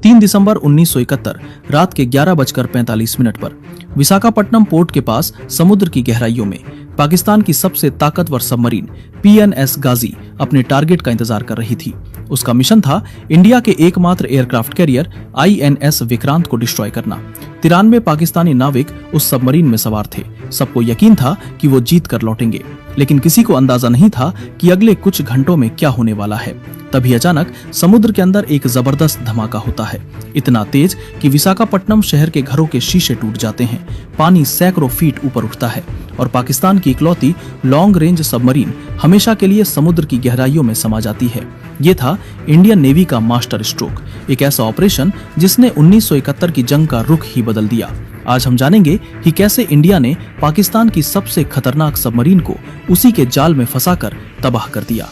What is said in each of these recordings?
3 दिसंबर 1971 रात के 11:45 पर विशाखापट्टनम पोर्ट के पास समुद्र की गहराइयों में पाकिस्तान की सबसे ताकतवर सबमरीन PNS गाजी अपने टारगेट का इंतजार कर रही थी। उसका मिशन था इंडिया के एकमात्र एयरक्राफ्ट कैरियर INS विक्रांत को डिस्ट्रॉय करना। 93 पाकिस्तानी नाविक उस सबमरीन में सवार थे। सबको यकीन था कि वो जीत कर लौटेंगे, लेकिन किसी को अंदाजा नहीं था कि अगले कुछ घंटों में क्या होने वाला है। तभी अचानक समुद्र के अंदर एक जबरदस्त धमाका होता है, इतना तेज कि विशाखापट्टनम शहर के घरों के शीशे टूट जाते हैं। पानी सैकड़ों फीट ऊपर उठता है और पाकिस्तान की इकलौती लॉन्ग रेंज सबमरीन हमेशा के लिए समुद्र की गहराइयों में समा जाती है। ये था इंडियन नेवी का मास्टर स्ट्रोक, एक ऐसा ऑपरेशन जिसने 1971 की जंग का रुख ही बदल दिया। आज हम जानेंगे कि कैसे इंडिया ने पाकिस्तान की सबसे खतरनाक सबमरीन को उसी के जाल में फंसाकर तबाह कर दिया।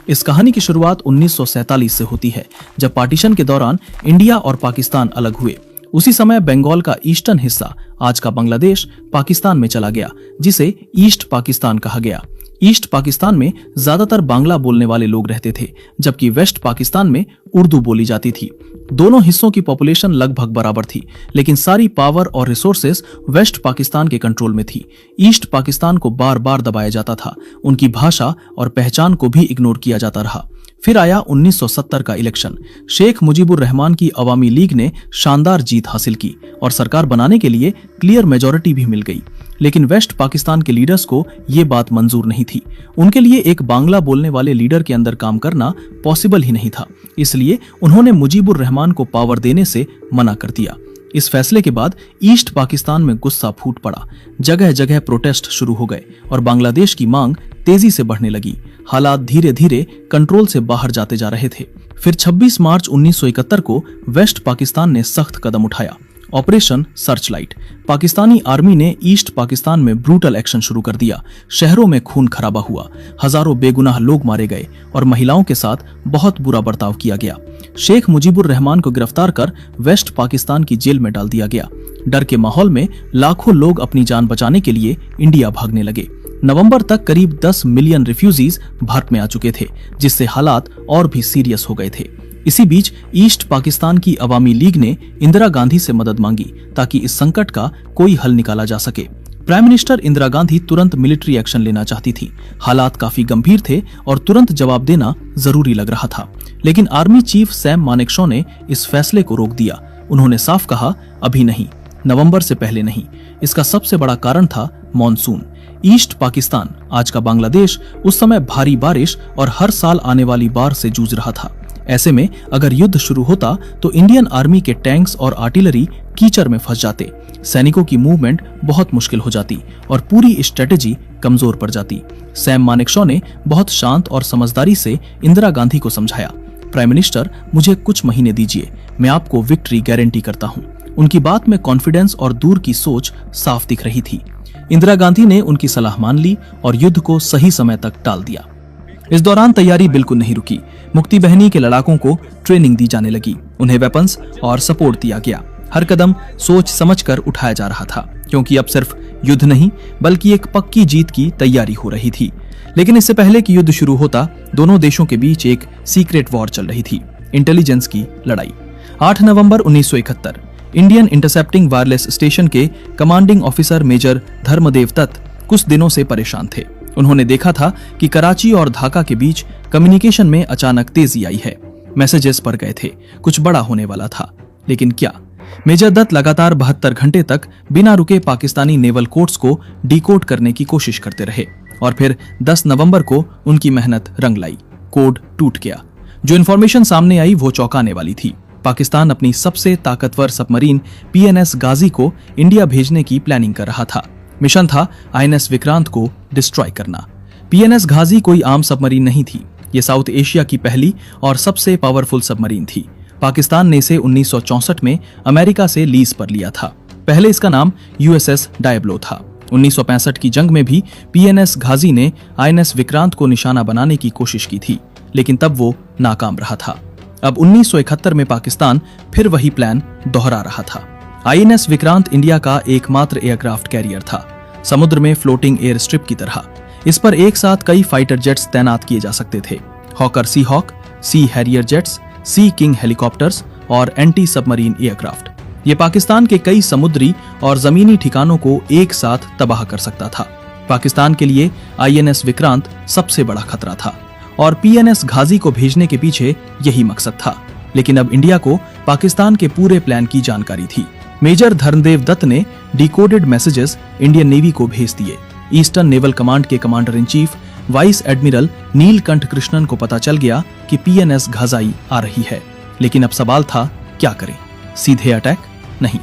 इस कहानी की शुरुआत 1947 से होती है, जब पार्टीशन के दौरान इंडिया और पाकिस्तान अलग हुए। उसी समय बंगाल का ईस्टर्न हिस्सा, आज का बांग्लादेश, पाकिस्तान में चला गया, जिसे ईस्ट पाकिस्तान कहा गया। ईस्ट पाकिस्तान में ज्यादातर बांग्ला बोलने वाले लोग रहते थे, जबकि वेस्ट पाकिस्तान में उर्दू बोली जाती थी। दोनों हिस्सों की पॉपुलेशन लगभग बराबर थी, लेकिन सारी पावर और रिसोर्सेस वेस्ट पाकिस्तान के कंट्रोल में थी। ईस्ट पाकिस्तान को बार बार दबाया जाता था, उनकी भाषा और पहचान को भी इग्नोर किया जाता रहा। फिर आया 1970 का इलेक्शन। शेख मुजीबुर रहमान की अवामी लीग ने शानदार जीत हासिल की और सरकार बनाने के लिए क्लियर मेजॉरिटी भी मिल गई। लेकिन वेस्ट पाकिस्तान के लीडर्स को ये बात मंजूर नहीं थी। उनके लिए एक बांग्ला बोलने वाले लीडर के अंदर काम करना पॉसिबल ही नहीं था, इसलिए उन्होंने मुजीबुर रहमान को पावर देने से मना कर दिया। इस फैसले के बाद ईस्ट पाकिस्तान में गुस्सा फूट पड़ा। जगह जगह प्रोटेस्ट शुरू हो गए और बांग्लादेश की मांग तेजी से बढ़ने लगी। हालात धीरे धीरे कंट्रोल से बाहर जाते जा रहे थे। फिर 26 मार्च 1971 को वेस्ट पाकिस्तान ने सख्त कदम उठाया, ऑपरेशन सर्चलाइट। पाकिस्तानी आर्मी ने ईस्ट पाकिस्तान में ब्रूटल एक्शन शुरू कर दिया। शहरों में खून खराबा हुआ, हजारों बेगुनाह लोग मारे गए और महिलाओं के साथ बहुत बुरा बर्ताव किया गया। शेख मुजीबुर रहमान को गिरफ्तार कर वेस्ट पाकिस्तान की जेल में डाल दिया गया। डर के माहौल में लाखों लोग अपनी जान बचाने के लिए इंडिया भागने लगे। नवंबर तक करीब 10 मिलियन रिफ्यूजीज भारत में आ चुके थे, जिससे हालात और भी सीरियस हो गए थे। इसी बीच ईस्ट पाकिस्तान की अवामी लीग ने इंदिरा गांधी से मदद मांगी ताकि इस संकट का कोई हल निकाला जा सके। प्राइम मिनिस्टर इंदिरा गांधी तुरंत मिलिट्री एक्शन लेना चाहती थी। हालात काफी गंभीर थे और तुरंत जवाब देना जरूरी लग रहा था, लेकिन आर्मी चीफ सैम मानेकशॉ ने इस फैसले को रोक दिया। उन्होंने साफ कहा, अभी नहीं, नवंबर से पहले नहीं। इसका सबसे बड़ा कारण था मॉनसून। ईस्ट पाकिस्तान, आज का बांग्लादेश, उस समय भारी बारिश और हर साल आने वाली बाढ़ से जूझ रहा था। ऐसे में अगर युद्ध शुरू होता तो इंडियन आर्मी के टैंक्स और आर्टिलरी कीचड़ में फंस जाते, सैनिकों की मूवमेंट बहुत मुश्किल हो जाती और पूरी स्ट्रेटेजी कमजोर पड़ जाती। सैम मानेकशॉ ने बहुत शांत और समझदारी से इंदिरा गांधी को समझाया, प्राइम मिनिस्टर, मुझे कुछ महीने दीजिए, मैं आपको विक्ट्री गारंटी करता हूँ। उनकी बात में कॉन्फिडेंस और दूर की सोच साफ दिख रही थी। इंदिरा गांधी ने उनकी सलाह मान ली और युद्ध को सही समय तक टाल दिया। इस दौरान तैयारी बिल्कुल नहीं रुकी। मुक्ति बहनी के लड़ाकों को ट्रेनिंग दी जाने लगी, उन्हें वेपन्स और सपोर्ट दिया गया। हर कदम सोच समझकर उठाया जा रहा था, क्योंकि अब सिर्फ युद्ध नहीं बल्कि एक पक्की जीत की तैयारी हो रही थी। लेकिन इससे पहले कि युद्ध शुरू होता, दोनों देशों के बीच एक सीक्रेट वॉर चल रही थी, इंटेलिजेंस की लड़ाई। 8 नवंबर 1971 इंडियन इंटरसेप्टिंग वायरलेस स्टेशन के commanding officer major Dharmdev Dutt कुछ दिनों से परेशान थे। उन्होंने देखा था कि कराची और ढाका के बीच कम्युनिकेशन में अचानक तेजी आई है। मैसेजेस पड़ गए थे, कुछ बड़ा होने वाला था। लेकिन क्या? मेजर दत्त लगातार 72 घंटे तक बिना रुके पाकिस्तानी नेवल कोड्स को डिकोड करने की कोशिश करते रहे और फिर 10 नवंबर को उनकी मेहनत रंग लाई। कोड टूट गया। जो इन्फॉर्मेशन सामने आई वो चौंकाने वाली थी। पाकिस्तान अपनी सबसे ताकतवर सबमरीन PNS गाजी को इंडिया भेजने की प्लानिंग कर रहा था। मिशन था INS विक्रांत को डिस्ट्रॉय करना। PNS गाजी कोई आम सबमरीन नहीं थी, ये साउथ एशिया की पहली और सबसे पावरफुल सबमरीन थी। पाकिस्तान ने इसे 1964 में अमेरिका से लीज पर लिया था। पहले इसका नाम USS डायब्लो था। 1965 की जंग में भी PNS गाजी ने INS विक्रांत को निशाना बनाने की कोशिश की थी, लेकिन तब वो नाकाम रहा था। अब 1971 में पाकिस्तान फिर वही प्लान दोहरा रहा था। INS विक्रांत इंडिया का एकमात्र एयरक्राफ्ट कैरियर था, समुद्र में फ्लोटिंग एयर स्ट्रिप की तरह। इस पर एक साथ कई फाइटर जेट्स तैनात किए जा सकते थे। हॉकर सी हॉक, सी हैरियर जेट्स, सी किंग हेलीकॉप्टर्स और एंटी सबमरीन एयरक्राफ्ट। ये पाकिस्तान के कई समुद्री और जमीनी ठिकानों को एक साथ तबाह कर सकता था। पाकिस्तान के लिए INS विक्रांत सबसे बड़ा खतरा था और PNS घाजी को भेजने के पीछे यही मकसद था। लेकिन अब इंडिया को पाकिस्तान के पूरे प्लान की जानकारी थी। मेजर धर्मदेव दत्त ने डिकोडेड मैसेजेस इंडियन नेवी को भेज दिए। ईस्टर्न नेवल कमांड के commander in chief vice admiral Neelkanth Krishnan को पता चल गया कि PNS घाजाई आ रही है। लेकिन अब सवाल था, क्या करें? सीधे अटैक? नहीं।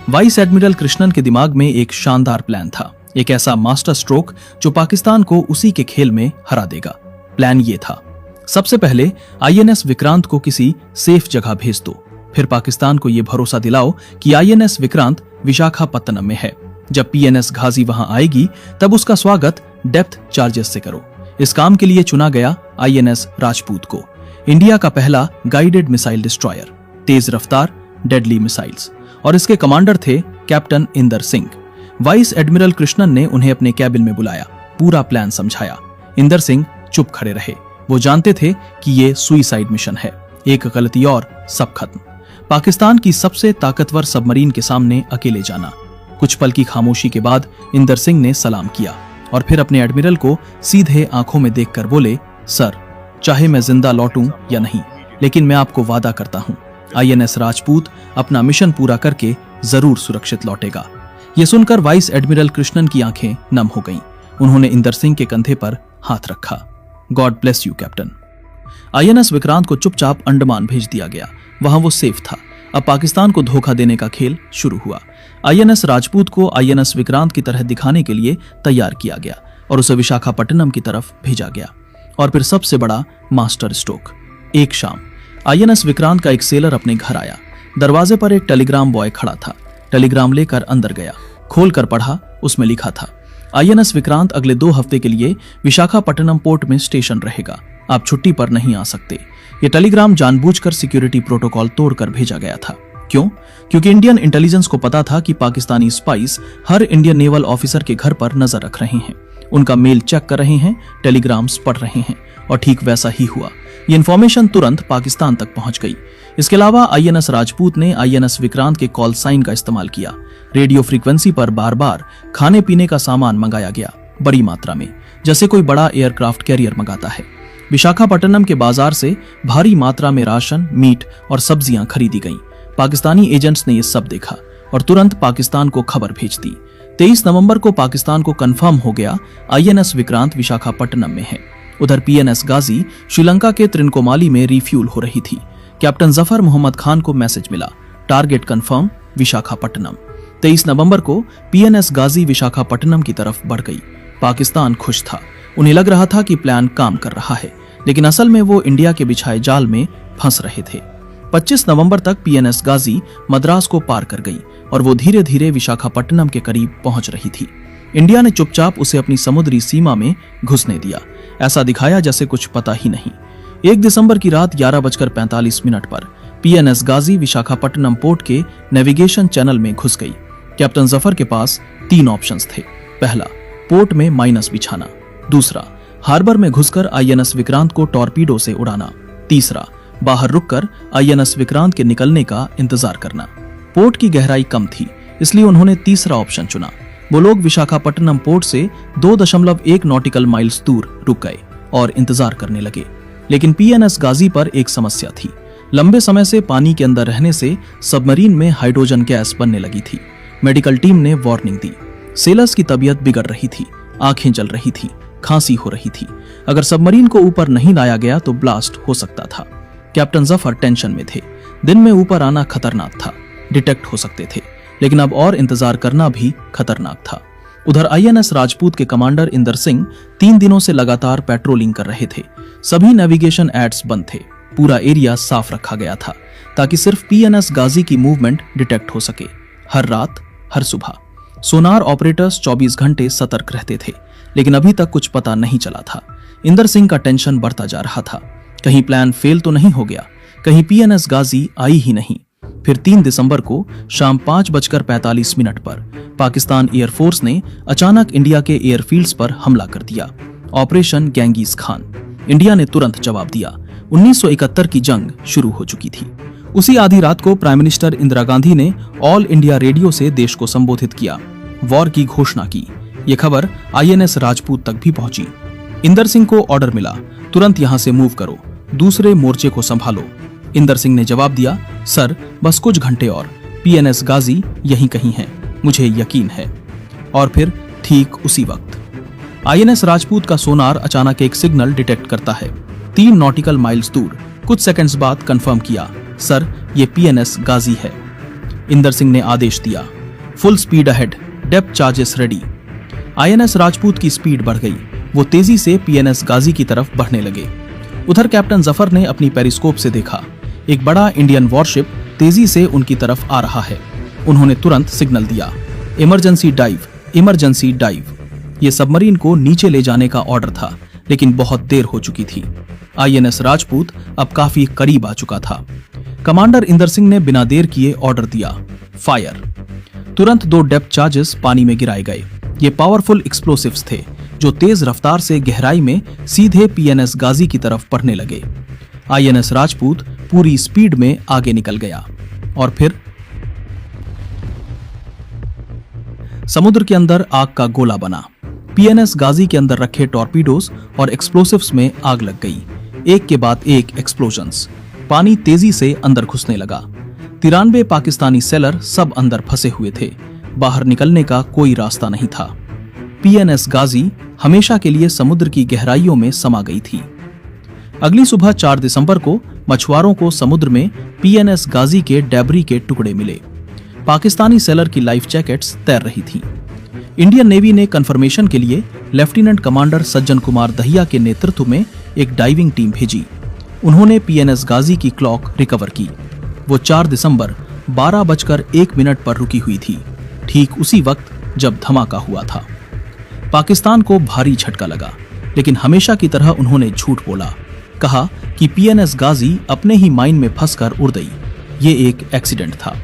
वाइस एडमिरल कृष्णन के दिमाग में एक शानदार प्लान था, एक ऐसा मास्टर स्ट्रोक जो पाकिस्तान को उसी के खेल में हरा देगा। प्लान ये था, सबसे पहले INS विक्रांत को किसी सेफ जगह भेज दो, फिर पाकिस्तान को यह भरोसा दिलाओ कि INS विक्रांत विशाखापत्तनम में है। जब PNS घाजी वहां आएगी तब उसका स्वागत डेप्थ चार्जेस से करो। इस काम के लिए चुना गया INS राजपूत को, इंडिया का पहला गाइडेड मिसाइल डिस्ट्रॉयर, तेज रफ्तार डेडली मिसाइल्स, और इसके कमांडर थे captain Inder Singh. Vice admiral Krishnan ने उन्हें अपने कैबिन में बुलाया, पूरा प्लान समझाया। इंदर सिंह चुप खड़े रहे। वो जानते थे कि ये सुइसाइड मिशन है, एक गलती और सब खत्म। पाकिस्तान की सबसे ताकतवर सबमरीन के सामने अकेले जाना। कुछ पल की खामोशी के बाद इंदर सिंह ने सलाम किया और फिर अपने एडमिरल को सीधे आंखों में देखकर बोले, सर, चाहे मैं जिंदा लौटूं या नहीं, लेकिन मैं आपको वादा करता हूं, INS राजपूत अपना मिशन पूरा करके जरूर सुरक्षित लौटेगा। यह सुनकर वाइस एडमिरल कृष्णन की आंखें नम हो गईं। उन्होंने इंदर सिंह के कंधे पर हाथ रखा। God bless you captain. INS Vikrant को चुपचाप अंडमान भेज दिया गया। वहां वो सेफ था। अब पाकिस्तान को धोखा देने का खेल शुरू हुआ। INS राजपूत को INS विक्रांत की तरह दिखाने के लिए तैयार किया गया और उसे विशाखापट्टनम की तरफ भेजा गया। और फिर सबसे बड़ा मास्टर स्ट्रोक। एक शाम INS विक्रांत का एक सेलर अपने घर आया। दरवाजे पर एक टेलीग्राम बॉय खड़ा था। टेलीग्राम लेकर अंदर गया, खोलकर पढ़ा। उसमें लिखा था, INS विक्रांत अगले 2 हफ्ते के लिए विशाखापट्टनम पोर्ट में स्टेशन रहेगा। आप छुट्टी पर नहीं आ सकते। ये टेलीग्राम जानबूझकर सिक्योरिटी प्रोटोकॉल तोड़कर भेजा गया था। क्यों? क्योंकि इंडियन इंटेलिजेंस को पता था कि पाकिस्तानी स्पाइस हर इंडियन नेवल ऑफिसर के घर पर नजर रख रहे हैं, उनका मेल चेक कर रहे हैं, टेलीग्राम्स पढ़ रहे हैं। और ठीक वैसा ही हुआ। ये इन्फॉर्मेशन तुरंत पाकिस्तान तक पहुंच गई। इसके अलावा INS राजपूत ने INS विक्रांत के कॉल साइन का इस्तेमाल किया। रेडियो फ्रीक्वेंसी पर बार बार खाने पीने का सामान मंगाया गया, बड़ी मात्रा में, जैसे कोई बड़ा एयरक्राफ्ट कैरियर मंगाता है। विशाखापट्टनम के बाजार से भारी मात्रा में राशन, मीट और सब्जियां खरीदी गईं। पाकिस्तानी एजेंट्स ने ये सब देखा और तुरंत पाकिस्तान को खबर भेज दी। 23 नवंबर को पाकिस्तान को कंफर्म हो गया INS विक्रांत विशाखापट्टनम में है। उधर PNS गाजी श्रीलंका के त्रिनकोमाली में रिफ्यूल हो रही थी। कैप्टन जफर मोहम्मद खान को मैसेज मिला, टारगेट कंफर्म विशाखापट्टनम। 23 नवंबर को PNS गाजी विशाखापट्टनम की तरफ बढ़ गई। पाकिस्तान खुश था। उन्हें लग रहा था कि प्लान काम कर रहा है, लेकिन असल में वो इंडिया के बिछाए जाल में फंस रहे थे। 25 नवंबर तक PNS गाजी मद्रास को पार कर गई और वो धीरे धीरे विशाखापट्टनम के करीब पहुंच रही थी। इंडिया ने चुपचाप उसे अपनी समुद्री सीमा में घुसने दिया। ऐसा दिखाया जैसे कुछ पता ही नहीं। 1 दिसंबर की रात 11:45 पर PNS गाजी विशाखापट्टनम पोर्ट के नेविगेशन चैनल में घुस गई। कैप्टन जफर के पास 3 ऑप्शंस थे। पहला, पोर्ट में माइनस बिछाना। दूसरा, हार्बर में घुसकर INS विक्रांत को टॉर्पीडो से उड़ाना। तीसरा, बाहर रुककर INS विक्रांत के निकलने का इंतजार करना। पोर्ट की गहराई कम थी, इसलिए उन्होंने तीसरा ऑप्शन चुना। वो लोग विशाखापट्टनम पोर्ट से 2.1 नॉटिकल माइल्स दूर रुक गए और इंतजार करने लगे। लेकिन PNS गाजी पर एक समस्या थी। लंबे समय से पानी के अंदर रहने से सबमरीन में हाइड्रोजन गैस बनने लगी थी। मेडिकल टीम ने वार्निंग दी। सेलर्स की तबीयत बिगड़ रही थी, आंखें जल रही थी, खांसी हो रही थी। अगर सबमरीन को ऊपर नहीं लाया गया तो ब्लास्ट हो सकता था। कैप्टन जफर टेंशन में थे। दिन में ऊपर आना खतरनाक था, डिटेक्ट हो सकते थे, लेकिन अब और इंतजार करना भी खतरनाक था। उधर INS राजपूत के कमांडर इंदर सिंह 3 दिनों से लगातार पेट्रोलिंग कर रहे थे। सभी नेविगेशन एड्स बंद थे। पूरा एरिया साफ रखा गया था ताकि सिर्फ PNS गाजी की मूवमेंट डिटेक्ट हो सके। हर रात, हर सुबह सोनार ऑपरेटर्स 24 घंटे सतर्क रहते थे, लेकिन अभी तक कुछ पता नहीं चला था। इंदर सिंह का टेंशन बढ़ता जा रहा था। कहीं प्लान फेल तो नहीं हो गया, कहीं PNS गाजी आई ही नहीं। फिर 3 दिसंबर को शाम 5:45 पर पाकिस्तान एयरफोर्स ने अचानक इंडिया के एयरफील्ड्स पर हमला कर दिया। Operation Genghis Khan. इंडिया ने तुरंत जवाब दिया। 1971 की जंग शुरू हो चुकी थी। उसी आधी रात को प्राइम मिनिस्टर इंदिरा गांधी ने ऑल इंडिया रेडियो से देश को संबोधित किया, वॉर की घोषणा की। ये खबर आईएनएस राजपूत तक भी पहुंची। इंदर सिंह को ऑर्डर मिला, तुरंत यहां से मूव करो, दूसरे मोर्चे को संभालो। इंदर सिंह ने जवाब दिया, सर बस कुछ घंटे और, पीएनएस गाजी यहीं कहीं है, मुझे यकीन है। और फिर ठीक उसी वक्त आईएनएस राजपूत का सोनार अचानक एक सिग्नल डिटेक्ट करता है। 3 नॉटिकल माइल्स दूर कुछ सेकंड्स बाद कंफर्म किया, सर ये पीएनएस गाजी है। इंदर सिंह ने आदेश दिया, full speed ahead, depth charges ready. INS Rajput की स्पीड बढ़ गई, वो तेजी से पीएनएस गाजी की तरफ बढ़ने लगे। उधर कैप्टन जफर ने अपनी पेरिस्कोप से देखा, एक बड़ा इंडियन वॉरशिप तेजी से उनकी तरफ आ रहा है। उन्होंने तुरंत सिग्नल दिया, इमरजेंसी डाइव, इमरजेंसी डाइव। ये सबमरीन को नीचे ले जाने का ऑर्डर था, लेकिन बहुत देर हो चुकी थी। आईएनएस राजपूत अब काफी करीब आ चुका था। कमांडर इंदर सिंह ने बिना देर किए ऑर्डर दिया, फायर। तुरंत 2 डेप्थ चार्जेस पानी में गिराए गए। ये पावरफुल एक्सप्लोसिव्स थे जो तेज रफ्तार से गहराई में सीधे पीएनएस गाजी की तरफ बढ़ने लगे। आईएनएस राजपूत पूरी स्पीड में आगे निकल गया और फिर समुद्र के अंदर आग का गोला बना। पीएनएस गाजी के अंदर रखे टॉर्पीडोज और एक्सप्लोसिव्स में आग लग गई। एक के बाद एक एक्सप्लोजन्स। पानी तेजी से अंदर घुसने लगा। 93 पाकिस्तानी सेलर सब अंदर फंसे हुए थे। बाहर निकलने का कोई रास्ता नहीं था। पीएनएस गाजी हमेशा के लिए समुद्र की गहराइयों में समा गई थी। अगली सुबह 4 दिसंबर को मछुआरों को समुद्र में पीएनएस गाजी के डेब्री के टुकड़े मिले। पाकिस्तानी सेलर की लाइफ जैकेट्स तैर रही थीं। इंडियन नेवी ने कंफर्मेशन के लिए लेफ्टिनेंट कमांडर सज्जन कुमार दहिया के नेतृत्व में एक डाइविंग टीम भेजी। उन्होंने पीएनएस गाजी की क्लॉक रिकवर की। वो 4 दिसंबर 12:01 पर रुकी हुई थी, ठीक उसी वक्त जब धमाका हुआ था। पाकिस्तान को भारी झटका लगा, लेकिन हमेशा की तरह उन्होंने झूठ बोला। कहा कि पीएनएस गाजी अपने ही माइन में फंसकर उड़ गई, ये एक एक्सीडेंट था।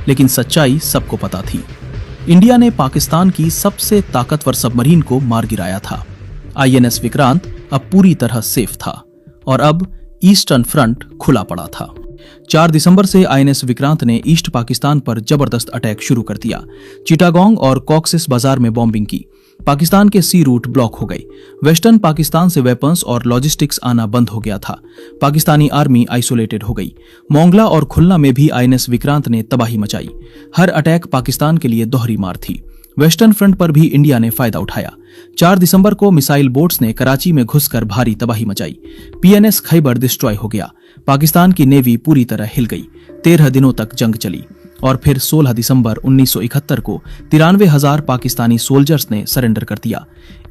लेकिन सच्चाई सबको पता थी। इंडिया ने पाकिस्तान की सबसे ताकतवर सबमरीन को मार गिराया था। आईएनएस विक्रांत अब पूरी तरह सेफ था और अब ईस्टर्न फ्रंट खुला पड़ा था। 4 दिसंबर से आईएनएस विक्रांत ने ईस्ट पाकिस्तान पर जबरदस्त अटैक शुरू कर दिया। चिटागोंग और कॉक्सिस बाजार में बॉम्बिंग की। पाकिस्तान के सी रूट ब्लॉक हो गए। वेस्टर्न पाकिस्तान से वेपन्स और लॉजिस्टिक्स आना बंद हो गया था। पाकिस्तानी आर्मी आइसोलेटेड हो गई। मोंगला और खुलना में भी आईएनएस विक्रांत ने तबाही मचाई। हर अटैक पाकिस्तान के लिए दोहरी मार थी। वेस्टर्न फ्रंट पर भी इंडिया ने फायदा उठाया। 4 दिसंबर को मिसाइल बोट्स ने कराची में घुसकर भारी तबाही मचाई। पीएनएस खैबर डिस्ट्रॉय हो गया। पाकिस्तान की नेवी पूरी तरह हिल गई। 13 दिनों तक जंग चली और फिर 16 दिसंबर 1971 को 93,000 पाकिस्तानी सोल्जर्स ने सरेंडर कर दिया।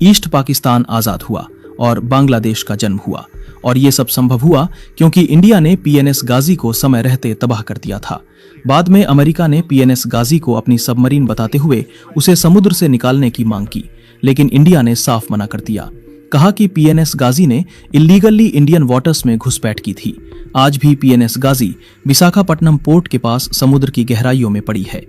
ईस्ट पाकिस्तान आजाद हुआ और बांग्लादेश का जन्म हुआ। और ये सब संभव हुआ क्योंकि इंडिया ने पीएनएस गाजी को समय रहते तबाह कर दिया था। बाद में अमेरिका ने पीएनएस गाजी को अपनी सबमरीन बताते हुए उसे समुद्र से निकालने की मांग की, लेकिन इंडिया ने साफ मना कर दिया। कहा कि पीएनएस गाजी ने इलीगली इंडियन वाटर्स में घुसपैठ की थी। आज भी पीएनएस गाजी विशाखापट्टनम पोर्ट के पास समुद्र की गहराइयों में पड़ी है।